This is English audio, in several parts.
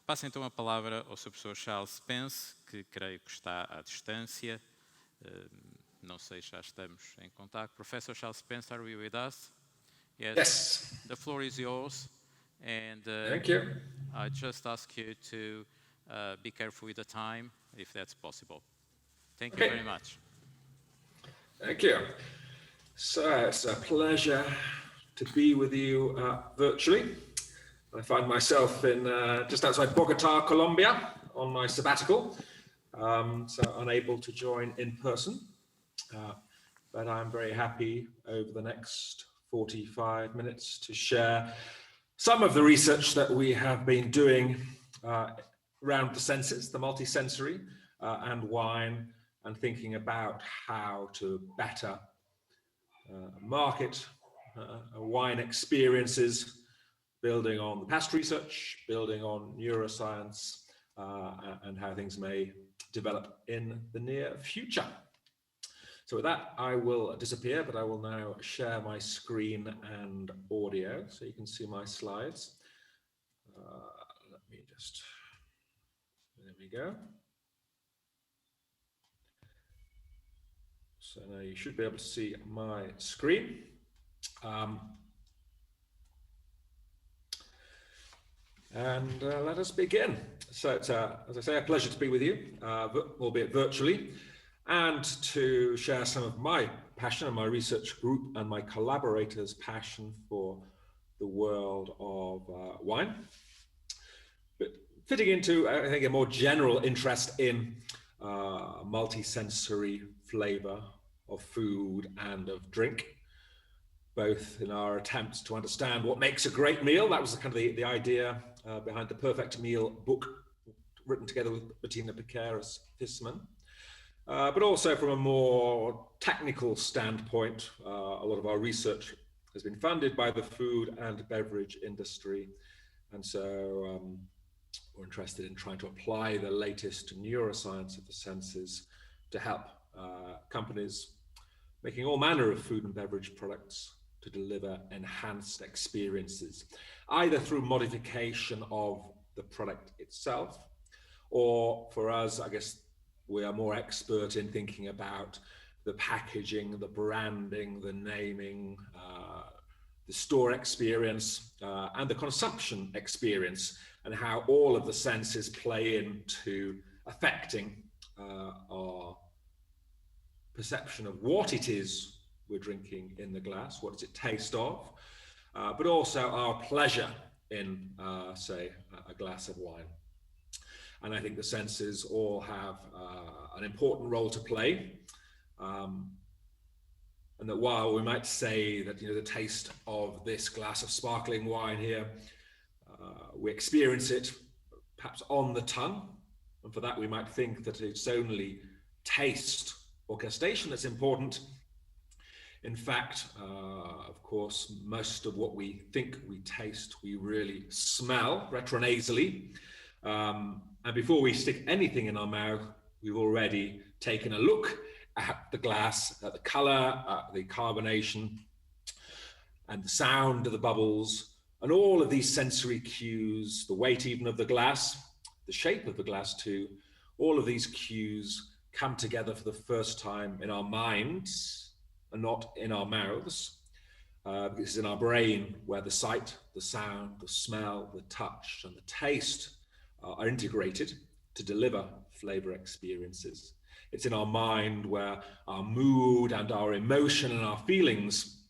Passo então a palavra ao Sr. Professor Charles Spence, que creio que está à distância. Não sei se já estamos em contato. Professor Charles Spence, are you with us? Yes. The floor is yours. And thank you. I just ask you to be careful with the time, if that's possible. Thank you very much. Thank you. So it's a pleasure to be with you virtually. I find myself in just outside Bogota, Colombia, on my sabbatical, so unable to join in person. But I'm very happy over the next 45 minutes to share some of the research that we have been doing around the senses, the multisensory, and wine, and thinking about how to better market wine experiences, building on the past research, building on neuroscience, and how things may develop in the near future. So with that, I will disappear, but I will now share my screen and audio so you can see my slides. Let me just, there we go. So now you should be able to see my screen. And let us begin. So it's, as I say, a pleasure to be with you, albeit virtually, and to share some of my passion and my research group and my collaborators' passion for the world of wine. But fitting into, I think, a more general interest in multisensory flavor of food and of drink, both in our attempts to understand what makes a great meal. That was kind of the idea behind the Perfect Meal book, written together with Bettina Picaris-Fissman. But also from a more technical standpoint, a lot of our research has been funded by the food and beverage industry. And so we're interested in trying to apply the latest neuroscience of the senses to help companies making all manner of food and beverage products to deliver enhanced experiences, either through modification of the product itself, or for us, I guess, we are more expert in thinking about the packaging, the branding, the naming, the store experience, and the consumption experience, and how all of the senses play into affecting our perception of what it is we're drinking in the glass, what does it taste of, but also our pleasure in, say, a glass of wine. And I think the senses all have an important role to play. And that while we might say that, the taste of this glass of sparkling wine here, we experience it perhaps on the tongue. And for that, we might think that it's only taste or gustation that's important. In fact, of course, most of what we think we taste, we really smell retronasally. And before we stick anything in our mouth, we've already taken a look at the glass, at the color, the carbonation, and the sound of the bubbles, and all of these sensory cues, the weight even of the glass, the shape of the glass too, all of these cues come together for the first time in our minds and not in our mouths. Because it's in our brain where the sight, the sound, the smell, the touch, and the taste are integrated to deliver flavor experiences. It's in our mind where our mood and our emotion and our feelings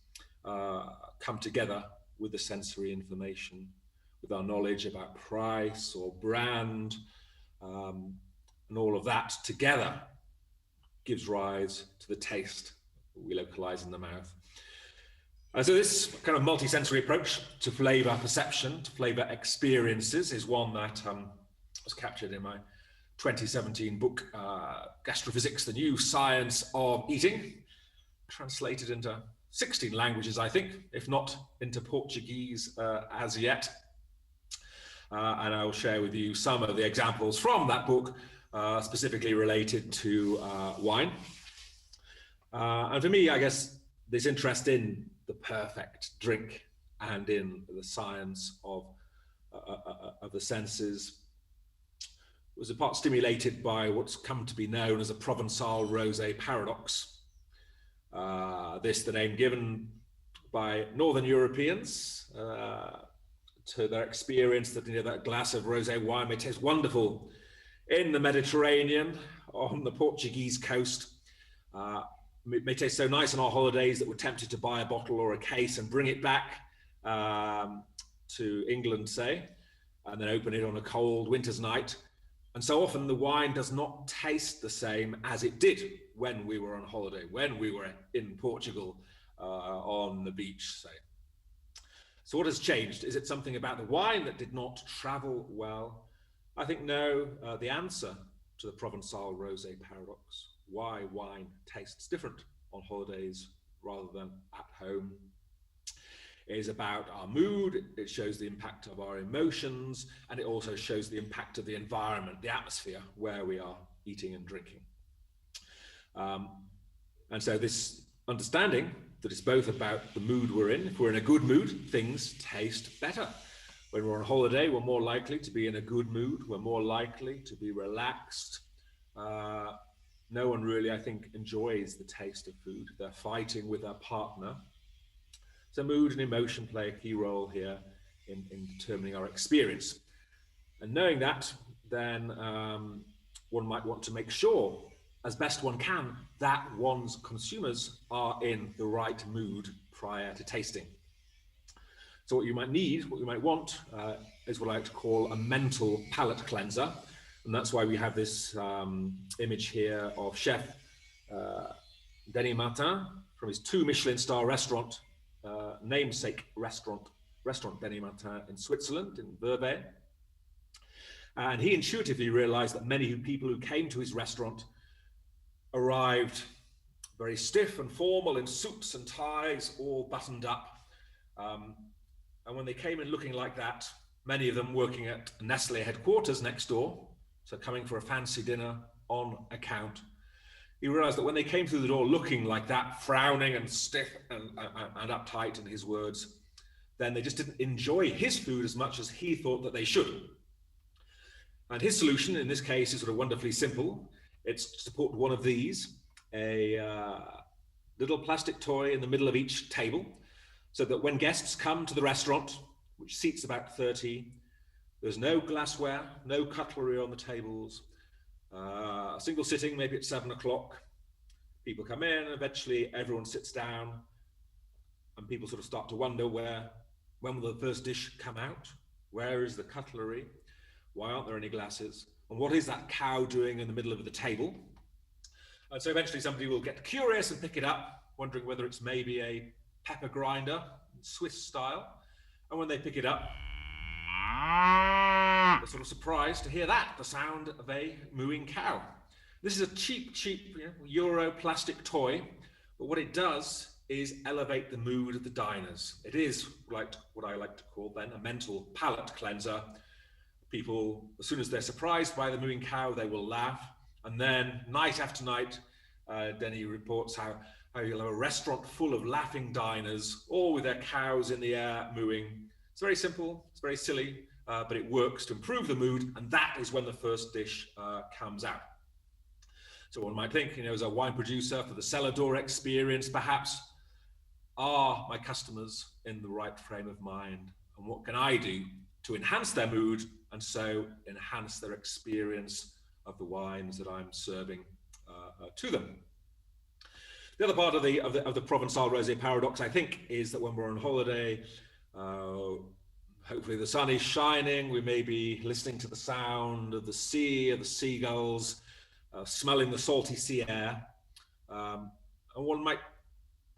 come together with the sensory information, with our knowledge about price or brand, and all of that together gives rise to the taste that we localize in the mouth. And so this kind of multisensory approach to flavor perception, to flavor experiences, is one that was captured in my 2017 book, Gastrophysics, the New Science of Eating, translated into 16 languages, I think, if not into Portuguese as yet. And I will share with you some of the examples from that book, specifically related to wine. And for me, I guess, this interest in the perfect drink and in the science of the senses was in part stimulated by what's come to be known as a Provençal rosé paradox. This, the name given by Northern Europeans to their experience that, that glass of rosé wine may taste wonderful in the Mediterranean, on the Portuguese coast. It may taste so nice on our holidays that we're tempted to buy a bottle or a case and bring it back to England, say, and then open it on a cold winter's night. And so often the wine does not taste the same as it did when we were on holiday, when we were in Portugal on the beach, say. So what has changed? Is it something about the wine that did not travel well? I think no. The answer to the Provençal rosé paradox, why wine tastes different on holidays rather than at home, is about our mood. It shows the impact of our emotions, and it also shows the impact of the environment, the atmosphere where we are eating and drinking. And so this understanding that it's both about the mood we're in. If we're in a good mood, things taste better. When we're on holiday, we're more likely to be in a good mood. We're more likely to be relaxed. No one really, I think, enjoys the taste of food. They're fighting with their partner. So mood and emotion play a key role here in determining our experience. And knowing that, then one might want to make sure, as best one can, that one's consumers are in the right mood prior to tasting. So what you might need, what you might want, is what I like to call a mental palate cleanser. And that's why we have this image here of Chef Denis Martin from his 2 Michelin star restaurant, namesake restaurant Denis Martin in Switzerland, in Vevey. And he intuitively realized that many people who came to his restaurant arrived very stiff and formal in suits and ties, all buttoned up. And when they came in looking like that, many of them working at Nestle headquarters next door, so coming for a fancy dinner on account, he realized that when they came through the door looking like that, frowning and stiff and uptight in his words, then they just didn't enjoy his food as much as he thought that they should. And his solution in this case is sort of wonderfully simple. It's to put one of these, a little plastic toy in the middle of each table, so that when guests come to the restaurant, which seats about 30, there's no glassware, no cutlery on the tables, a single sitting, maybe at 7 o'clock. People come in, and eventually everyone sits down, and people sort of start to wonder when will the first dish come out? Where is the cutlery? Why aren't there any glasses? And what is that cow doing in the middle of the table? And so eventually somebody will get curious and pick it up, wondering whether it's maybe a pepper grinder, Swiss style. And when they pick it up, they're sort of surprised to hear that, the sound of a mooing cow. This is a cheap Euro plastic toy, but what it does is elevate the mood of the diners. It is like what I like to call then a mental palate cleanser. People, as soon as they're surprised by the mooing cow, they will laugh. And then night after night, Denny reports how you'll have a restaurant full of laughing diners, all with their cows in the air mooing. It's very simple, it's very silly, but it works to improve the mood, and that is when the first dish comes out. So one might think, as a wine producer, for the cellar door experience, perhaps, are my customers in the right frame of mind? And what can I do to enhance their mood and so enhance their experience of the wines that I'm serving to them? The other part of the Provençal rosé paradox, I think, is that when we're on holiday, hopefully the sun is shining, we may be listening to the sound of the sea, of the seagulls, smelling the salty sea air, and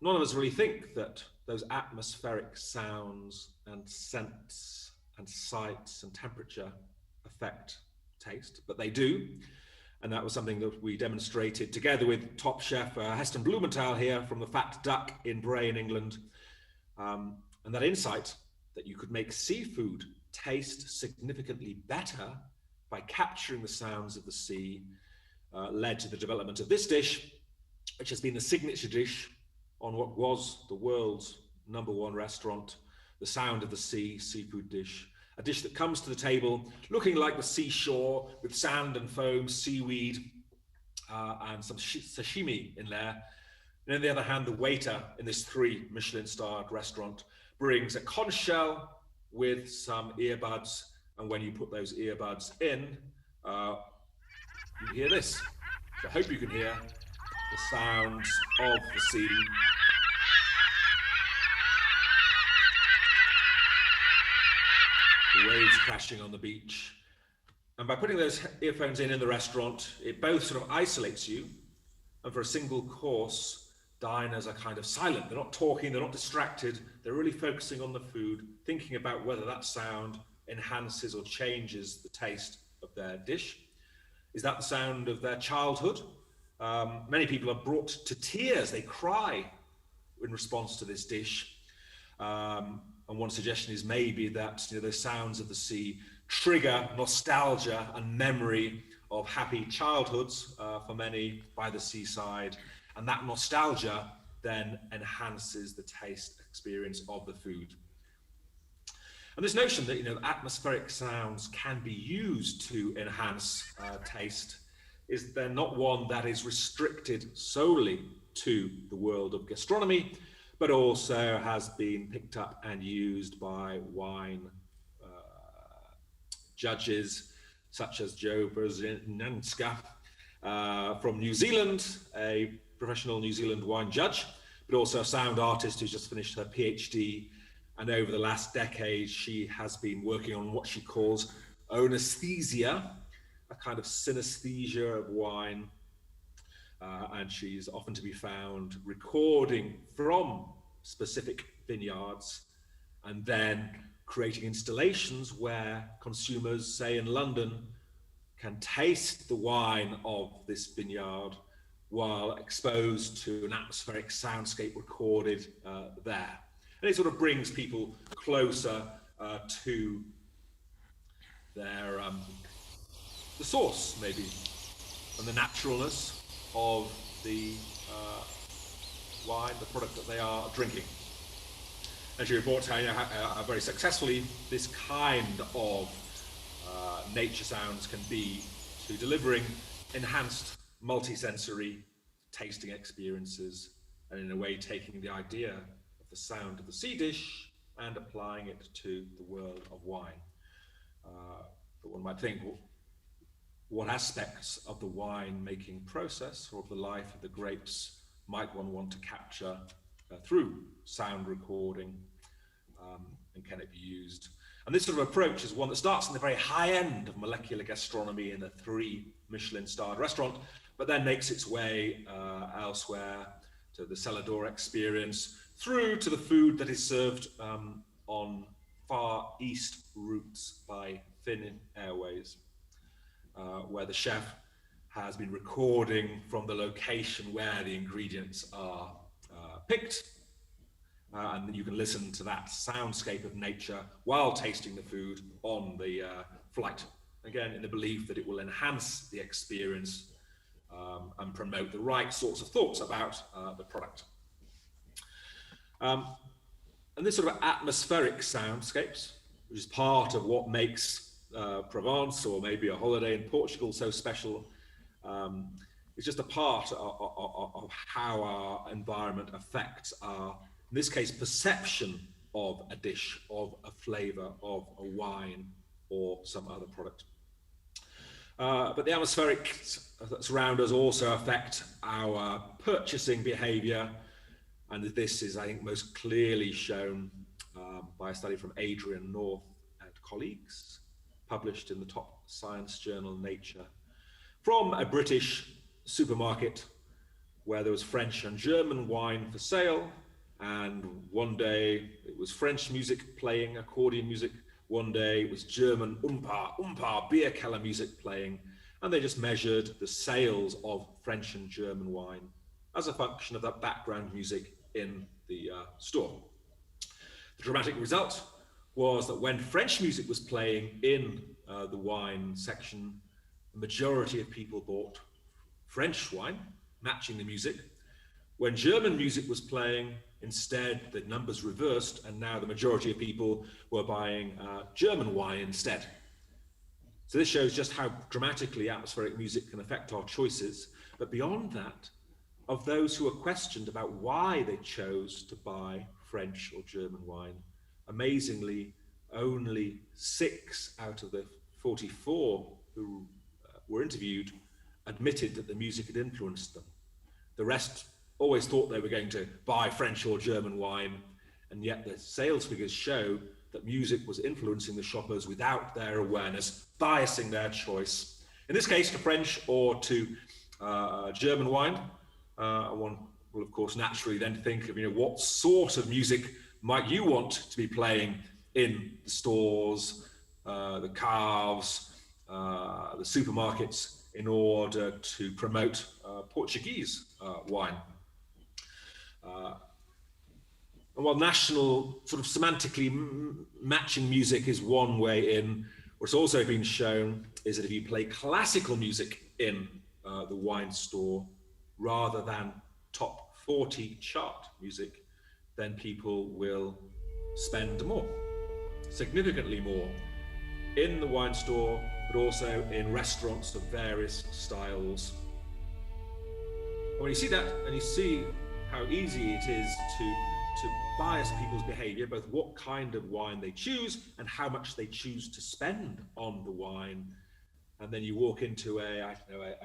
none of us really think that those atmospheric sounds and scents and sights and temperature affect taste, but they do. And that was something that we demonstrated together with top chef Heston Blumenthal here from the Fat Duck in Bray in England. And that insight that you could make seafood taste significantly better by capturing the sounds of the sea led to the development of this dish, which has been the signature dish on what was the world's #1 restaurant, the Sound of the Sea seafood dish. a dish that comes to the table looking like the seashore with sand and foam, seaweed, and some sashimi in there. And on the other hand, the waiter in this 3 Michelin-starred restaurant brings a conch shell with some earbuds. And when you put those earbuds in, you hear this. So I hope you can hear the sounds of the sea. The waves crashing on the beach. And by putting those earphones in the restaurant, it both sort of isolates you, and for a single course, diners are kind of silent. They're not talking, they're not distracted. They're really focusing on the food, thinking about whether that sound enhances or changes the taste of their dish. Is that the sound of their childhood? Many people are brought to tears. They cry in response to this dish. And one suggestion is maybe that the sounds of the sea trigger nostalgia and memory of happy childhoods for many by the seaside. And that nostalgia then enhances the taste experience of the food. And this notion that atmospheric sounds can be used to enhance taste is then not one that is restricted solely to the world of gastronomy, but also has been picked up and used by wine judges such as Joe Brzezinska from New Zealand, a professional New Zealand wine judge, but also a sound artist who's just finished her PhD. And over the last decade, she has been working on what she calls onesthesia, a kind of synesthesia of wine. And she's often to be found recording from specific vineyards and then creating installations where consumers, say in London, can taste the wine of this vineyard while exposed to an atmospheric soundscape recorded there. And it sort of brings people closer to their the source, maybe, and the naturalness of the wine, the product that they are drinking. And she reports how very successfully this kind of nature sounds can be to delivering enhanced multisensory tasting experiences, and in a way taking the idea of the sound of the sea dish and applying it to the world of wine. But one might think, well, what aspects of the wine making process or of the life of the grapes might one want to capture through sound recording, and can it be used? And this sort of approach is one that starts in the very high end of molecular gastronomy in a 3 Michelin-starred restaurant, but then makes its way elsewhere to the cellar door experience, through to the food that is served on Far East routes by Finn Airways, where the chef has been recording from the location where the ingredients are picked, and you can listen to that soundscape of nature while tasting the food on the flight, again in the belief that it will enhance the experience and promote the right sorts of thoughts about the product. And this sort of atmospheric soundscapes, which is part of what makes Provence or maybe a holiday in Portugal so special, is just a part of how our environment affects our, in this case, perception of a dish, of a flavor, of a wine or some other product. But the atmospherics that surround us also affect our purchasing behavior. And this is, I think, most clearly shown by a study from Adrian North and colleagues, published in the top science journal Nature, from a British supermarket where there was French and German wine for sale. And one day it was French music playing, accordion music. One day it was German Umpa, beer keller music playing. And they just measured the sales of French and German wine as a function of that background music in the store. The dramatic result was that when French music was playing in the wine section, the majority of people bought French wine, matching the music. When German music was playing, Instead, the numbers reversed, and now the majority of people were buying German wine instead. So this shows just how dramatically atmospheric music can affect our choices. But beyond that, of those who were questioned about why they chose to buy French or German wine, amazingly, only 6 out of the 44 who were interviewed admitted that the music had influenced them. The rest always thought they were going to buy French or German wine, and yet the sales figures show that music was influencing the shoppers without their awareness, biasing their choice. In this case, to French or to German wine. One will, of course, naturally then think of, what sort of music might you want to be playing in the stores, the cars, the supermarkets, in order to promote Portuguese wine. And while national sort of semantically matching music is one way in, what's also been shown is that if you play classical music in the wine store rather than top 40 chart music, then people will spend more, significantly more, in the wine store, but also in restaurants of various styles. And when you see that, and you see how easy it is to bias people's behavior, both what kind of wine they choose and how much they choose to spend on the wine. And then you walk into a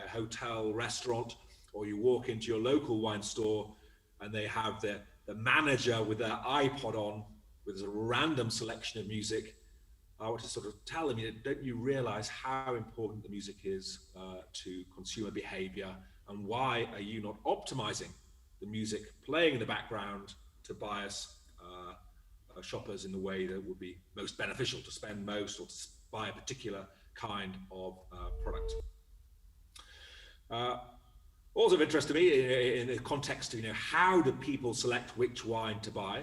hotel restaurant, or you walk into your local wine store, and they have the manager with their iPod on with a random selection of music. I want to sort of tell them, don't you realize how important the music is to consumer behavior, and why are you not optimizing the music playing in the background to bias shoppers in the way that would be most beneficial, to spend most or to buy a particular kind of product. Also of interest to me in the context of how do people select which wine to buy.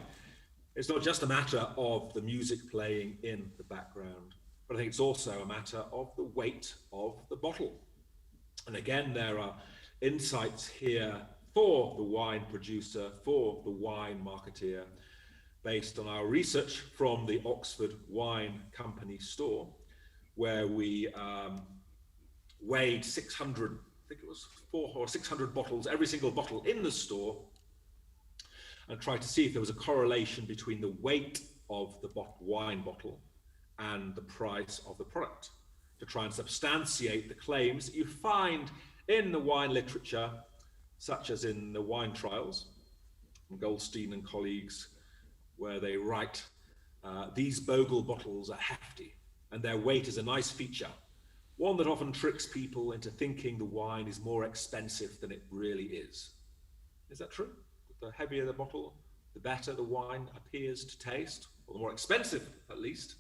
It's not just a matter of the music playing in the background, but I think it's also a matter of the weight of the bottle. And again, there are insights here for the wine producer, for the wine marketeer, based on our research from the Oxford Wine Company store, where we weighed 600, I think it was 400 or 600 bottles, every single bottle in the store, and tried to see if there was a correlation between the weight of the wine bottle and the price of the product, to try and substantiate the claims that you find in the wine literature, such as in the wine trials from Goldstein and colleagues, where they write, these Bogle bottles are hefty and their weight is a nice feature, one that often tricks people into thinking the wine is more expensive than it really is. Is that true? The heavier the bottle, the better the wine appears to taste, or the more expensive at least?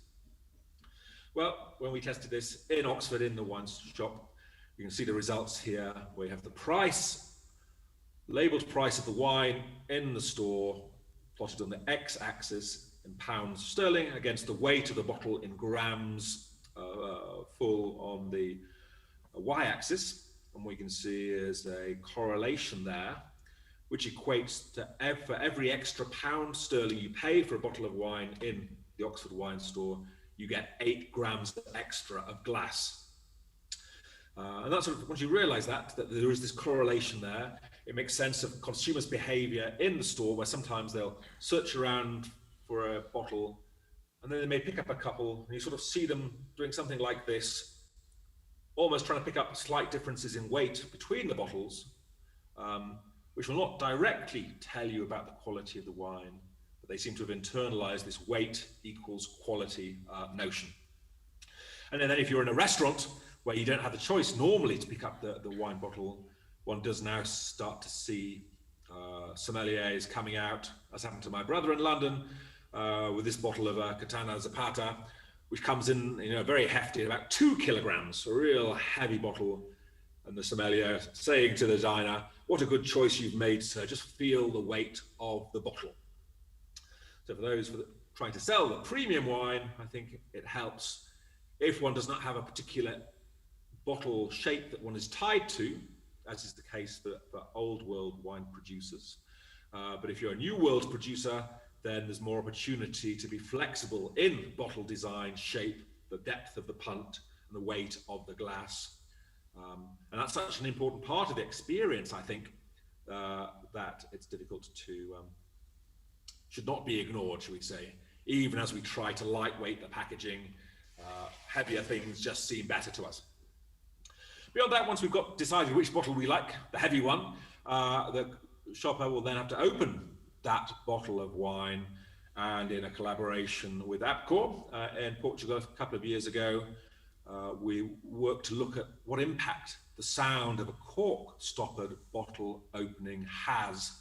Well, when we tested this in Oxford in the wine shop, you can see the results here, where you have the price, labeled price of the wine in the store, plotted on the x-axis in pounds sterling against the weight of the bottle in grams full on the y-axis. And we can see is a correlation there, which equates to for every extra pound sterling you pay for a bottle of wine in the Oxford wine store, you get 8 grams extra of glass. And that's once you realize that there is this correlation there, it makes sense of consumers' behavior in the store, where sometimes they'll search around for a bottle and then they may pick up a couple, and you sort of see them doing something like this, almost trying to pick up slight differences in weight between the bottles, which will not directly tell you about the quality of the wine, but they seem to have internalized this weight equals quality notion. And then if you're in a restaurant where you don't have the choice normally to pick up the wine bottle, one does now start to see sommeliers coming out, as happened to my brother in London, with this bottle of Catana Zapata, which comes in very hefty, about 2 kilograms, a real heavy bottle. And the sommelier saying to the diner, "What a good choice you've made, sir. Just feel the weight of the bottle." So for those trying to sell the premium wine, I think it helps if one does not have a particular bottle shape that one is tied to, as is the case for old world wine producers, But if you're a new world producer, then there's more opportunity to be flexible in bottle design, shape, the depth of the punt, and the weight of the glass. And that's such an important part of the experience, I think, that it's difficult to, should not be ignored, shall we say, even as we try to lightweight the packaging. Heavier things just seem better to us. Beyond that, once we've got decided which bottle we like, the heavy one, the shopper will then have to open that bottle of wine, and in a collaboration with APCOR in Portugal a couple of years ago, we worked to look at what impact the sound of a cork-stoppered bottle opening has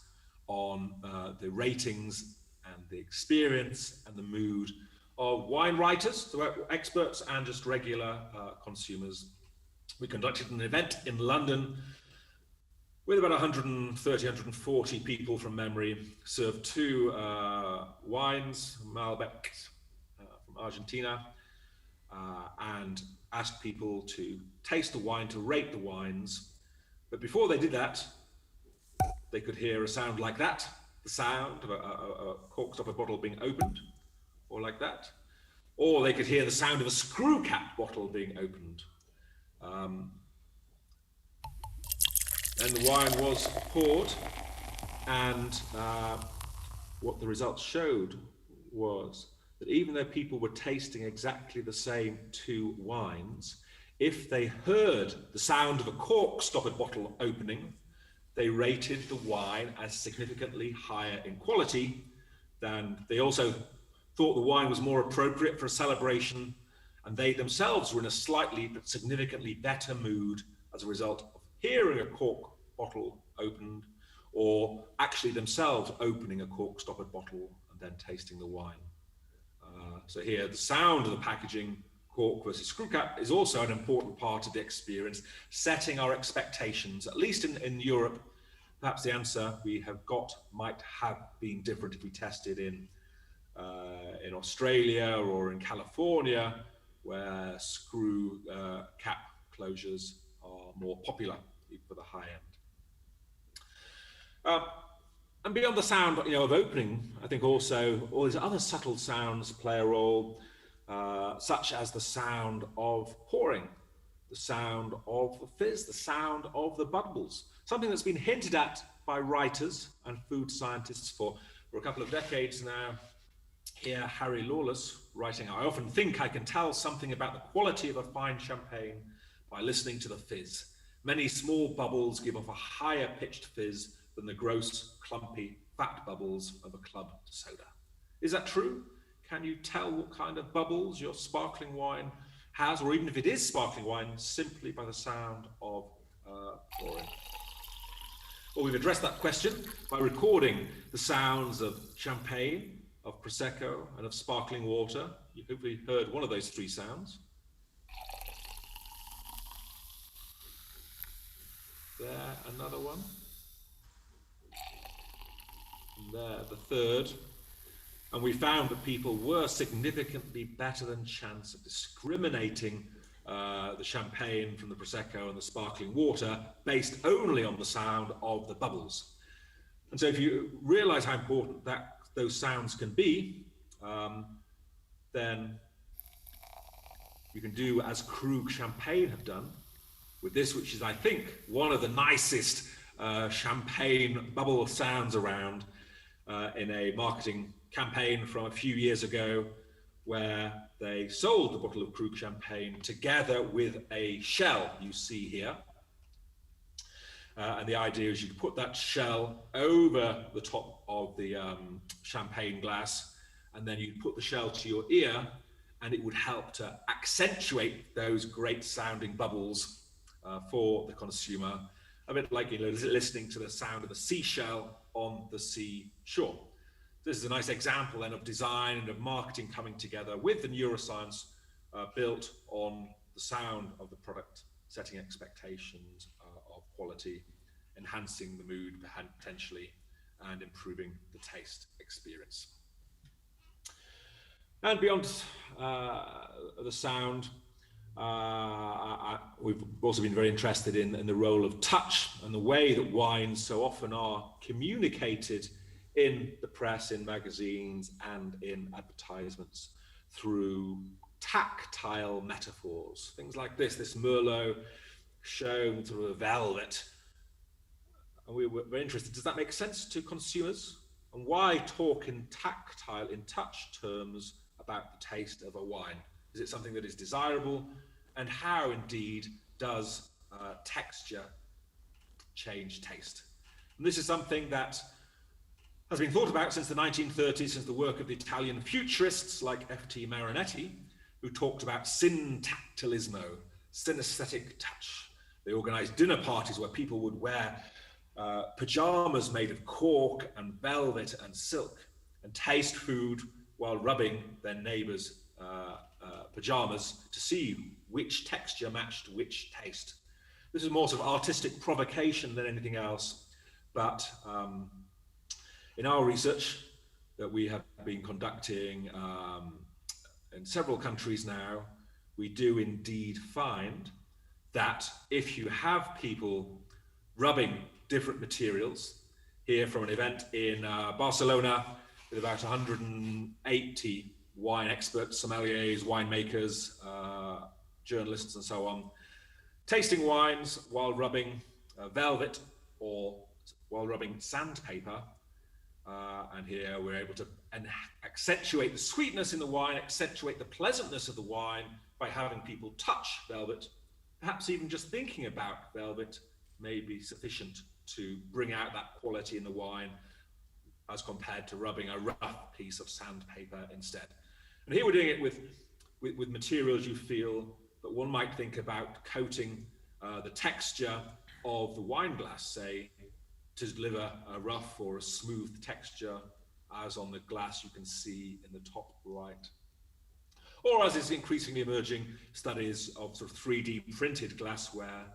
on the ratings and the experience and the mood of wine writers, so experts and just regular consumers. We conducted an event in London with about 130, 140 people from memory, served 2 wines, Malbec from Argentina, and asked people to taste the wine, to rate the wines. But before they did that, they could hear a sound like that, the sound of a cork-stopper bottle being opened, or like that. Or they could hear the sound of a screw-cap bottle being opened. And the wine was poured, and what the results showed was that even though people were tasting exactly the same 2 wines, if they heard the sound of a cork-stoppered bottle opening, they rated the wine as significantly higher in quality. Than they also thought the wine was more appropriate for a celebration, and they themselves were in a slightly but significantly better mood as a result of hearing a cork bottle opened, or actually themselves opening a cork-stoppered bottle and then tasting the wine. So here, the sound of the packaging, cork versus screw cap, is also an important part of the experience, setting our expectations, at least in Europe. Perhaps the answer we have got might have been different if we tested in Australia or in California, where screw cap closures are more popular for the high end. And beyond the sound, of opening, I think also all these other subtle sounds play a role, such as the sound of pouring, the sound of the fizz, the sound of the bubbles, something that's been hinted at by writers and food scientists for a couple of decades now. Here, Harry Lawless writing, "I often think I can tell something about the quality of a fine champagne by listening to the fizz. Many small bubbles give off a higher pitched fizz than the gross, clumpy, fat bubbles of a club soda." Is that true? Can you tell what kind of bubbles your sparkling wine has, or even if it is sparkling wine, simply by the sound of pouring? Well, we've addressed that question by recording the sounds of champagne, of Prosecco, and of sparkling water. You hopefully heard one of those 3 sounds. There, another one. And there, the 3rd. And we found that people were significantly better than chance at discriminating the champagne from the Prosecco and the sparkling water based only on the sound of the bubbles. And so if you realize how important those sounds can be, then you can do as Krug Champagne have done with this, which is, I think, one of the nicest champagne bubble sounds around, in a marketing campaign from a few years ago, where they sold the bottle of Krug Champagne together with a shell you see here. And the idea is you put that shell over the top of the champagne glass, and then you put the shell to your ear, and it would help to accentuate those great sounding bubbles for the consumer, a bit like listening to the sound of a seashell on the seashore. This is a nice example then of design and of marketing coming together with the neuroscience built on the sound of the product, setting expectations of quality, enhancing the mood potentially, and improving the taste experience. And beyond the sound, we've also been very interested in the role of touch and the way that wines so often are communicated in the press, in magazines, and in advertisements through tactile metaphors. Things like this Merlot shown through a velvet. And we were very interested, does that make sense to consumers? And why talk in tactile, in touch terms about the taste of a wine? Is it something that is desirable? And how indeed does texture change taste? And this is something that has been thought about since the 1930s, since the work of the Italian futurists like F.T. Marinetti, who talked about syntactilismo, synesthetic touch. They organized dinner parties where people would wear pajamas made of cork and velvet and silk and taste food while rubbing their neighbors' pajamas to see which texture matched which taste. This is more sort of artistic provocation than anything else, but in our research that we have been conducting in several countries now, we do indeed find that if you have people rubbing different materials, here from an event in Barcelona with about 180 wine experts, sommeliers, winemakers, journalists and so on, tasting wines while rubbing velvet or while rubbing sandpaper. And here we're able to accentuate the sweetness in the wine, accentuate the pleasantness of the wine by having people touch velvet. Perhaps even just thinking about velvet may be sufficient to bring out that quality in the wine as compared to rubbing a rough piece of sandpaper instead. And here we're doing it with materials you feel that one might think about coating the texture of the wine glass, say, to deliver a rough or a smooth texture, as on the glass you can see in the top right. Or as is increasingly emerging, studies of sort of 3D printed glassware,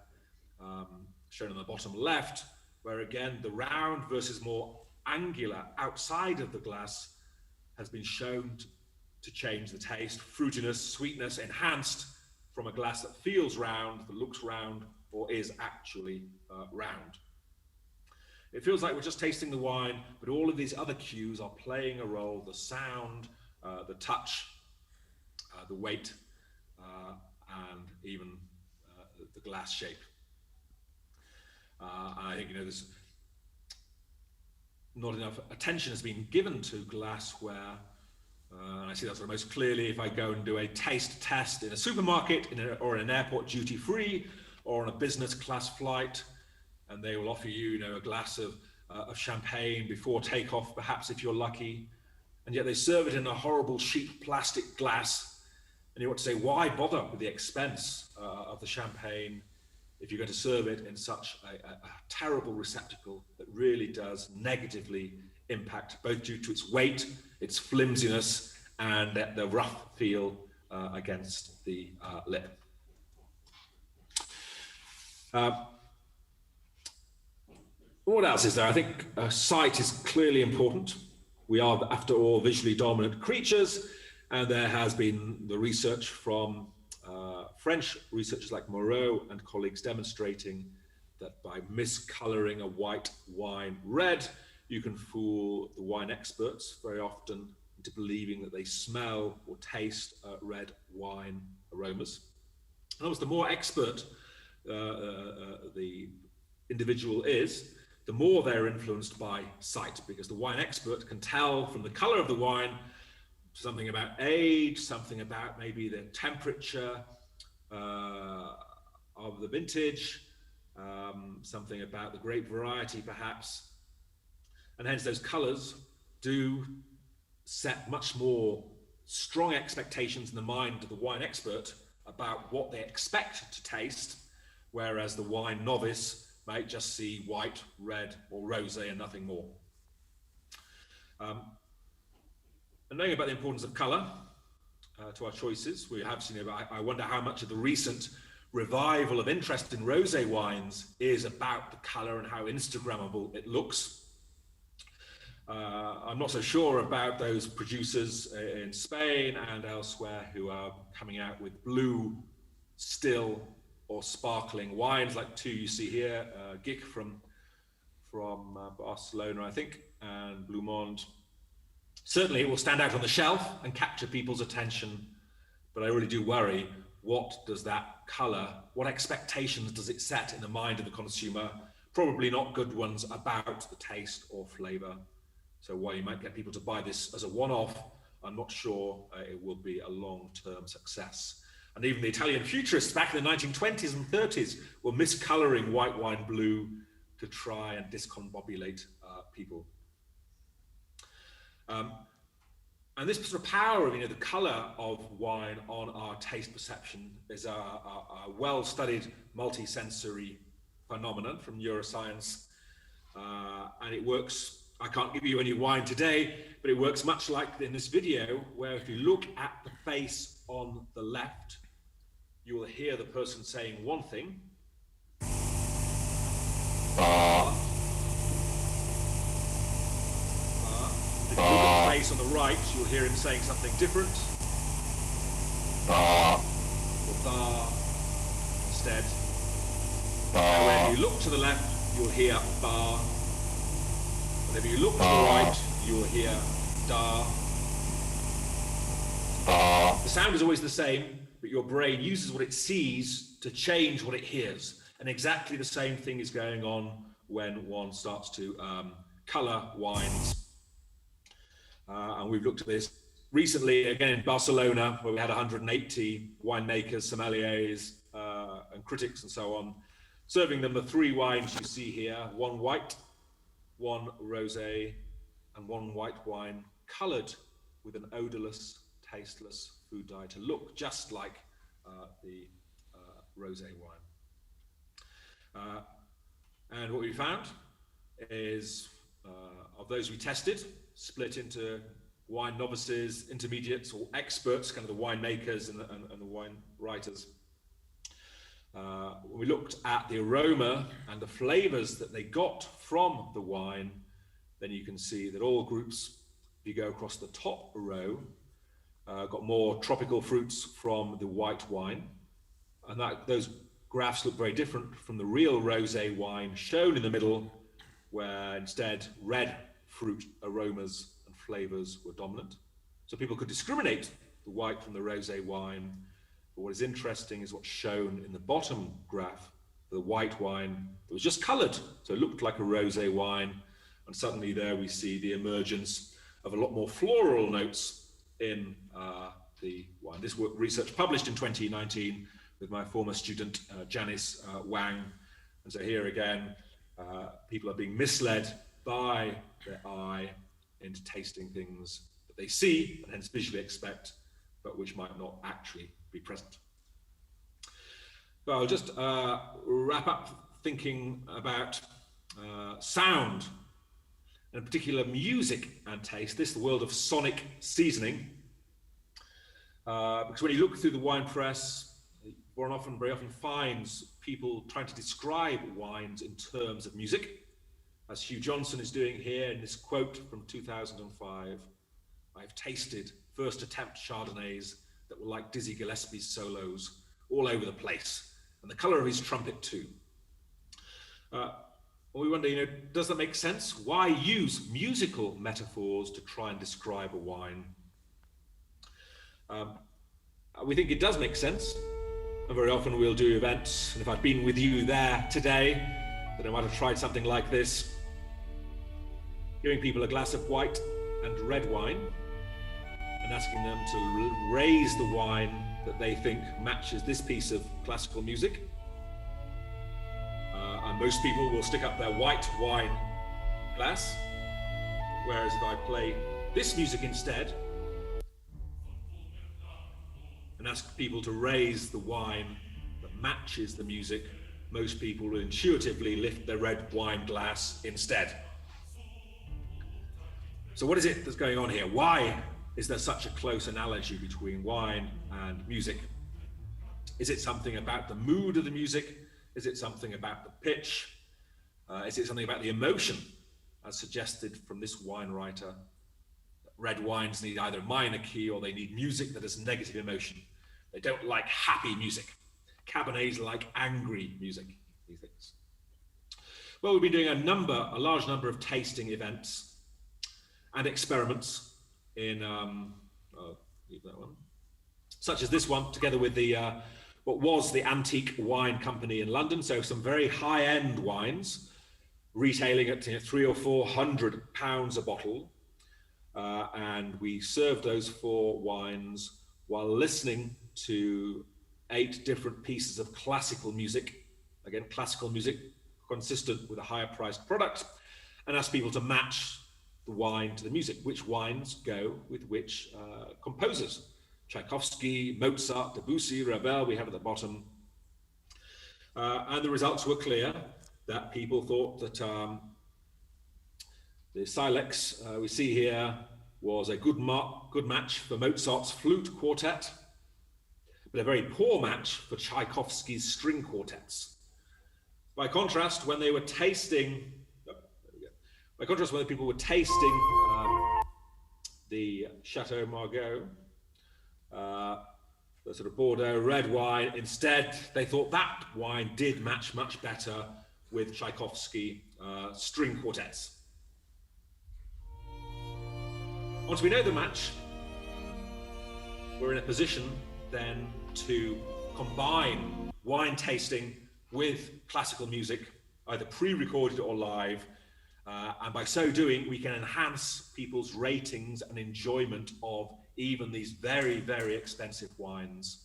shown on the bottom left, where again, the round versus more angular outside of the glass has been shown to change the taste, fruitiness, sweetness, enhanced from a glass that feels round, that looks round, or is actually round. It feels like we're just tasting the wine, but all of these other cues are playing a role: the sound, the touch, the weight, and even the glass shape. And I think, there's not enough attention has been given to glassware. And I see that sort of most clearly if I go and do a taste test in a supermarket, or in an airport duty-free, or on a business class flight, and they will offer you, a glass of champagne before takeoff, perhaps if you're lucky, and yet they serve it in a horrible cheap plastic glass, and you want to say, why bother with the expense of the champagne if you're going to serve it in such a terrible receptacle that really does negatively impact, both due to its weight, its flimsiness, and the rough feel against the lip. What else is there? I think sight is clearly important. We are, after all, visually dominant creatures, and there has been the research from French researchers like Moreau and colleagues demonstrating that by miscoloring a white wine red, you can fool the wine experts very often into believing that they smell or taste red wine aromas. And almost the more expert the individual is, the more they're influenced by sight, because the wine expert can tell from the color of the wine something about age, something about maybe the temperature of the vintage, something about the grape variety perhaps. And hence those colors do set much more strong expectations in the mind of the wine expert about what they expect to taste, whereas the wine novice might just see white, red, or rosé and nothing more. And knowing about the importance of color to our choices, we have seen, I wonder how much of the recent revival of interest in rosé wines is about the color and how Instagrammable it looks. I'm not so sure about those producers in Spain and elsewhere who are coming out with blue, still, or sparkling wines, like two you see here, Gic from from Barcelona, I think, and Blue Monde. Certainly it will stand out on the shelf and capture people's attention, but I really do worry, what does that colour, what expectations does it set in the mind of the consumer? Probably not good ones about the taste or flavour. So while you might get people to buy this as a one-off, I'm not sure it will be a long-term success. And even the Italian futurists back in the 1920s and 30s were miscolouring white wine blue to try and discombobulate people. And this sort of power of, the colour of wine on our taste perception is a well-studied multi-sensory phenomenon from neuroscience, and it works. I can't give you any wine today, but it works much like in this video, where if you look at the face on the left, you will hear the person saying one thing. If you look at the face on the right, you'll hear him saying something different. Or bar instead. And when you look to the left, you'll hear bar. Whenever you look to the right, you'll hear da. The sound is always the same, but your brain uses what it sees to change what it hears. And exactly the same thing is going on when one starts to colour wines. And we've looked at this recently, again in Barcelona, where we had 180 winemakers, sommeliers, and critics and so on, serving them the three wines you see here, one white, one rosé, and one white wine, coloured with an odourless, tasteless food dye to look just like the rosé wine. And what we found is, of those we tested, split into wine novices, intermediates, or experts, kind of the winemakers and the wine writers. When we looked at the aroma and the flavours that they got from the wine, then you can see that all groups, if you go across the top row, got more tropical fruits from the white wine. And those graphs look very different from the real rosé wine shown in the middle, where instead red fruit aromas and flavours were dominant. So people could discriminate the white from the rosé wine. But what is interesting is what's shown in the bottom graph, the white wine that was just coloured, so it looked like a rosé wine, and suddenly there we see the emergence of a lot more floral notes in the wine. This work research published in 2019 with my former student Janice Wang. And so here again, people are being misled by their eye into tasting things that they see and hence visually expect, but which might not actually be present. But I'll just wrap up thinking about sound, and in particular music and taste. This is the world of sonic seasoning. Because when you look through the wine press, very often finds people trying to describe wines in terms of music, as Hugh Johnson is doing here in this quote from 2005. I've tasted first attempt Chardonnays that were like Dizzy Gillespie's solos all over the place, and the colour of his trumpet too. We wonder, does that make sense? Why use musical metaphors to try and describe a wine? We think it does make sense, and very often we'll do events, and if I'd been with you there today, then I might have tried something like this, giving people a glass of white and red wine, and asking them to raise the wine that they think matches this piece of classical music. And most people will stick up their white wine glass, whereas if I play this music instead, and ask people to raise the wine that matches the music, most people will intuitively lift their red wine glass instead. So what is it that's going on here? Why is there such a close analogy between wine and music? Is it something about the mood of the music? Is it something about the pitch? Is it something about the emotion, as suggested from this wine writer? Red wines need either a minor key or they need music that has negative emotion. They don't like happy music. Cabernets like angry music, he thinks. Well, we've been doing a large number of tasting events and experiments in, leave that one, such as this one, together with the what was the Antique Wine Company in London. So some very high-end wines, retailing at £300 or £400 a bottle, and we served those 4 wines while listening to 8 different pieces of classical music. Again, classical music consistent with a higher priced product, and asked people to match the wine to the music. Which wines go with which composers? Tchaikovsky, Mozart, Debussy, Ravel, we have at the bottom. And the results were clear, that people thought that the Silex we see here was a good match for Mozart's flute quartet, but a very poor match for Tchaikovsky's string quartets. By contrast, when they were tasting, when people were tasting the Chateau Margaux, the sort of Bordeaux red wine, instead, they thought that wine did match much better with Tchaikovsky string quartets. Once we know the match, we're in a position then to combine wine tasting with classical music, either pre-recorded or live, and by so doing, we can enhance people's ratings and enjoyment of even these very, very expensive wines.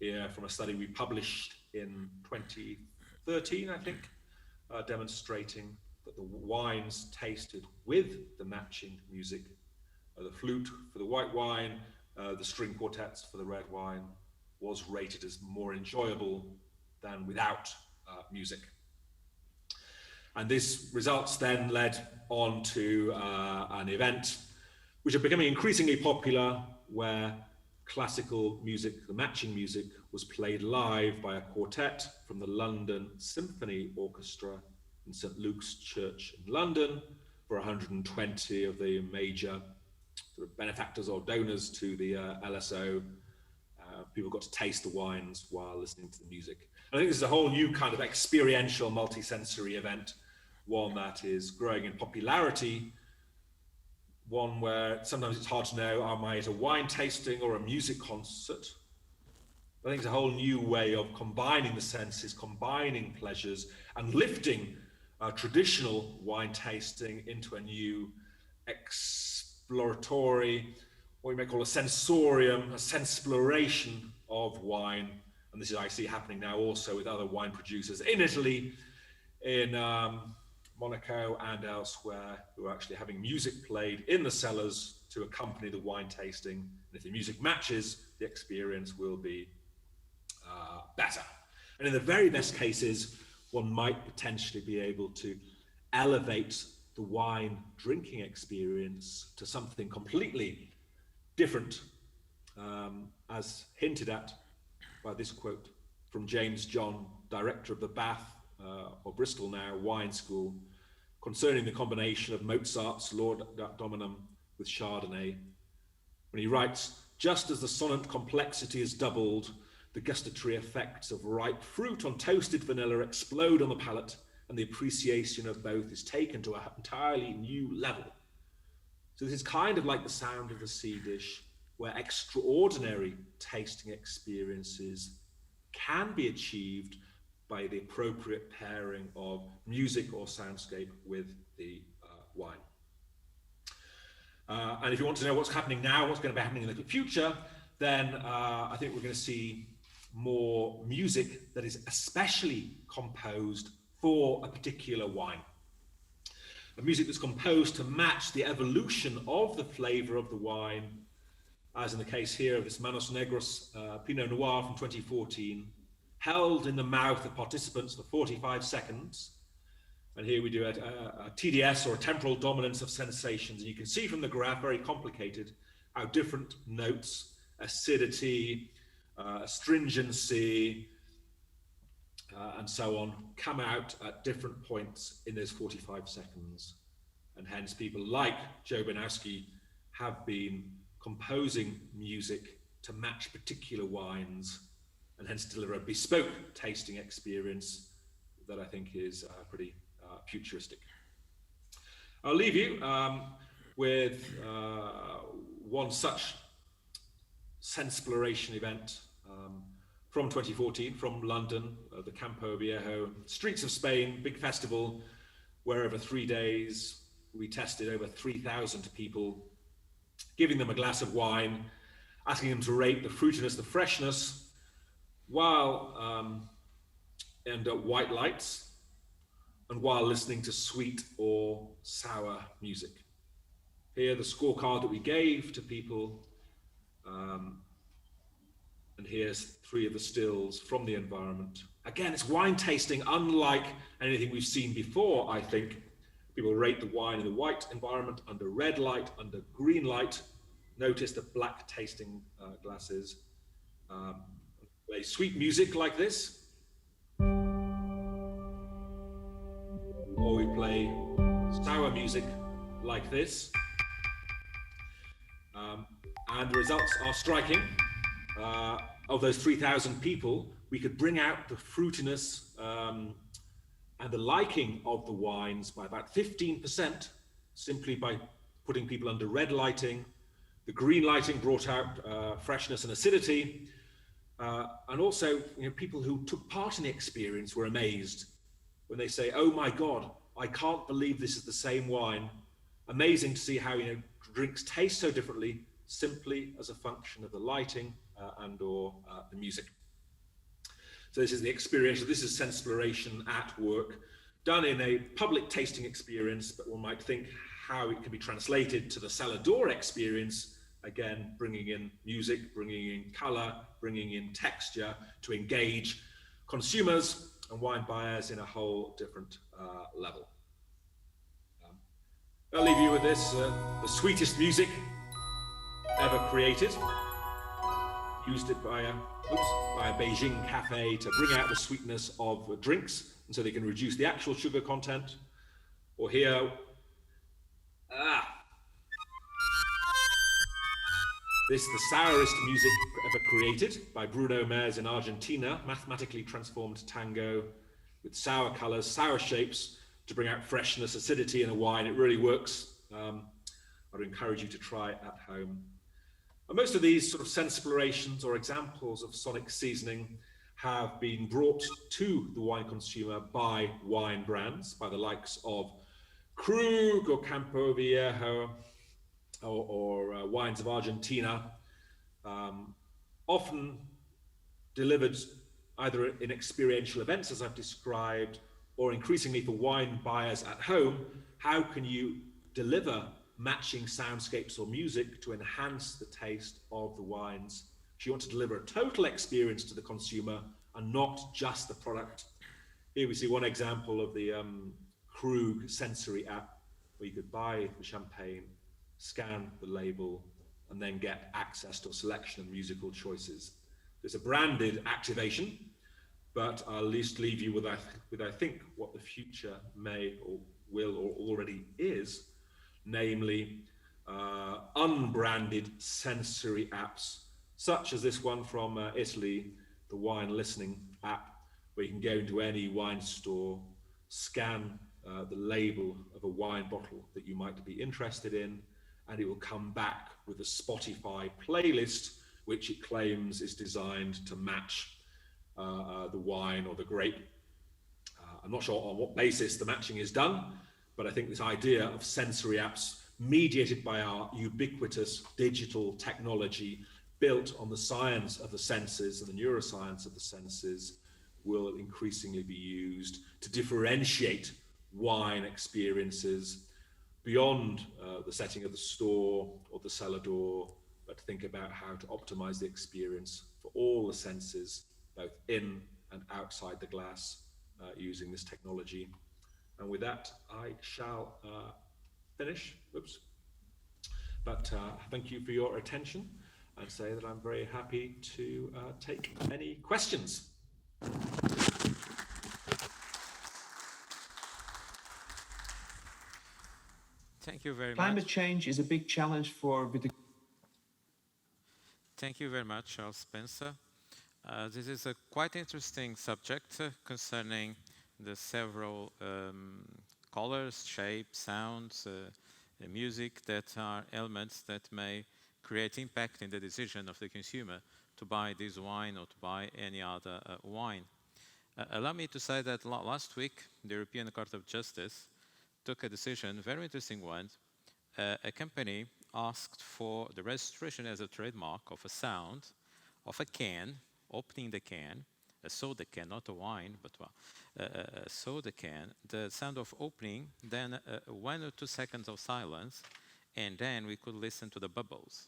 Here from a study we published in 2013, I think, demonstrating that the wines tasted with the matching music, the flute for the white wine, the string quartets for the red wine, was rated as more enjoyable than without music. And this results then led on to an event which are becoming increasingly popular, where classical music, the matching music, was played live by a quartet from the London Symphony Orchestra in St. Luke's Church in London for 120 of the major sort of benefactors or donors to the LSO. People got to taste the wines while listening to the music. I think this is a whole new kind of experiential multisensory event, one that is growing in popularity, one where sometimes it's hard to know, am I at a wine tasting or a music concert? I think it's a whole new way of combining the senses, combining pleasures, and lifting traditional wine tasting into a new exploratory, what we may call a sensorium, a sensesploration of wine. And this is, I see, happening now also with other wine producers in Italy, in Monaco and elsewhere, who are actually having music played in the cellars to accompany the wine tasting. And if the music matches, the experience will be better. And in the very best cases, one might potentially be able to elevate the wine drinking experience to something completely different, as hinted at by this quote from James John, director of the Bath, or Bristol now, wine school, concerning the combination of Mozart's Lord Dominum with Chardonnay, when he writes, just as the sonant complexity is doubled, the gustatory effects of ripe fruit on toasted vanilla explode on the palate, and the appreciation of both is taken to an entirely new level. So this is kind of like the sound of the sea dish, where extraordinary tasting experiences can be achieved by the appropriate pairing of music or soundscape with the wine. And if you want to know what's happening now, what's going to be happening in the future, then I think we're going to see more music that is especially composed for a particular wine. A music that's composed to match the evolution of the flavor of the wine, as in the case here of this Manos Negros Pinot Noir from 2014, held in the mouth of participants for 45 seconds. And here we do a TDS, or a temporal dominance of sensations. And you can see from the graph, very complicated, how different notes, acidity, astringency, and so on, come out at different points in those 45 seconds. And hence people like Joe Banowski have been composing music to match particular wines, and hence deliver a bespoke tasting experience that I think is pretty futuristic. I'll leave you with one such Sensploration event from 2014, from London, the Campo Viejo, streets of Spain, big festival, where over 3 days we tested over 3,000 people, giving them a glass of wine, asking them to rate the fruitiness, the freshness, while under white lights and while listening to sweet or sour music. Here, the scorecard that we gave to people, and here's 3 of the stills from the environment. Again, it's wine tasting unlike anything we've seen before, I think. People rate the wine in the white environment, under red light, under green light. Notice the black tasting glasses. Play sweet music like this. Or we play sour music like this. And the results are striking. Of those 3,000 people, we could bring out the fruitiness and the liking of the wines by about 15%, simply by putting people under red lighting. The green lighting brought out freshness and acidity. And also, people who took part in the experience were amazed when they say, "Oh my God, I can't believe this is the same wine." Amazing to see how drinks taste so differently, simply as a function of the lighting and or the music. So this is the experience. This is Sensploration at work, done in a public tasting experience, but one might think how it can be translated to the cellar door experience. Again, bringing in music, bringing in color, bringing in texture to engage consumers and wine buyers in a whole different level. I'll leave you with this, the sweetest music ever created. Used it by a Beijing cafe to bring out the sweetness of drinks, and so they can reduce the actual sugar content. Or here, this, the sourest music ever created by Bruno Mars in Argentina, mathematically transformed tango with sour colors, sour shapes to bring out freshness, acidity in a wine. It really works. I'd encourage you to try it at home. And most of these sort of sensplorations or examples of sonic seasoning have been brought to the wine consumer by wine brands, by the likes of Krug or Campo Viejo or wines of Argentina, often delivered either in experiential events, as I've described, or increasingly for wine buyers at home. How can you deliver matching soundscapes or music to enhance the taste of the wines? If you want to deliver a total experience to the consumer and not just the product. Here we see one example of the Krug sensory app, where you could buy the champagne, scan the label, and then get access to a selection of musical choices. It's a branded activation, but I'll at least leave you with I think what the future may or will or already is, namely unbranded sensory apps, such as this one from Italy, the wine listening app, where you can go into any wine store, scan the label of a wine bottle that you might be interested in, and it will come back with a Spotify playlist, which it claims is designed to match the wine or the grape. I'm not sure on what basis the matching is done, but I think this idea of sensory apps mediated by our ubiquitous digital technology built on the science of the senses and the neuroscience of the senses will increasingly be used to differentiate wine experiences beyond the setting of the store or the cellar door, but to think about how to optimize the experience for all the senses, both in and outside the glass, using this technology. And with that, I shall finish. Oops. But thank you for your attention, and say that I'm very happy to take any questions. Thank you very much. Climate change is a big challenge for Thank you very much, Charles Spence. This is a quite interesting subject concerning the several colors, shapes, sounds, music that are elements that may create impact in the decision of the consumer to buy this wine or to buy any other wine. Allow me to say that last week, the European Court of Justice took a decision, very interesting one. A company asked for the registration as a trademark of a sound of a can, opening the can, a soda can, not a wine, but a soda can, the sound of opening, then 1 or 2 seconds of silence, and then we could listen to the bubbles,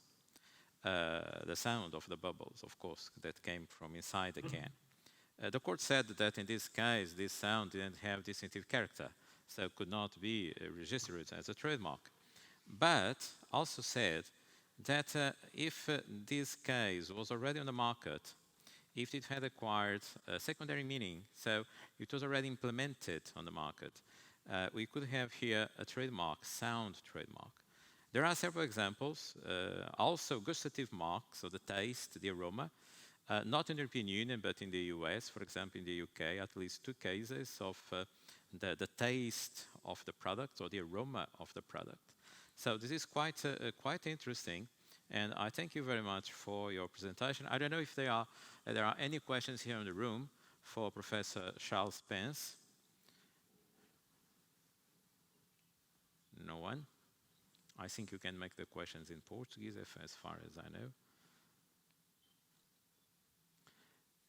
the sound of the bubbles, of course, that came from inside the can. The court said that in this case, this sound didn't have distinctive character, so it could not be registered as a trademark. But also said that if this case was already on the market, if it had acquired a secondary meaning, so it was already implemented on the market, we could have here a trademark, sound trademark. There are several examples, also gustative marks, so the taste, the aroma, not in the European Union, but in the US, for example, in the UK, at least 2 cases of the taste of the product or the aroma of the product. So this is quite interesting, and I thank you very much for your presentation. I don't know if there are any questions here in the room for Professor Charles Spence. No one? I think you can make the questions in Portuguese, as far as I know.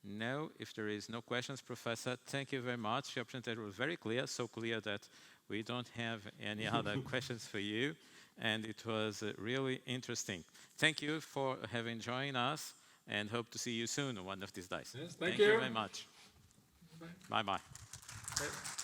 No, if there is no questions, Professor, thank you very much. Your presentation was very clear, so clear that we don't have any other questions for you, and it was really interesting. Thank you for having joined us, and hope to see you soon one of these days. Yes, thank you very much. Bye-bye. Okay.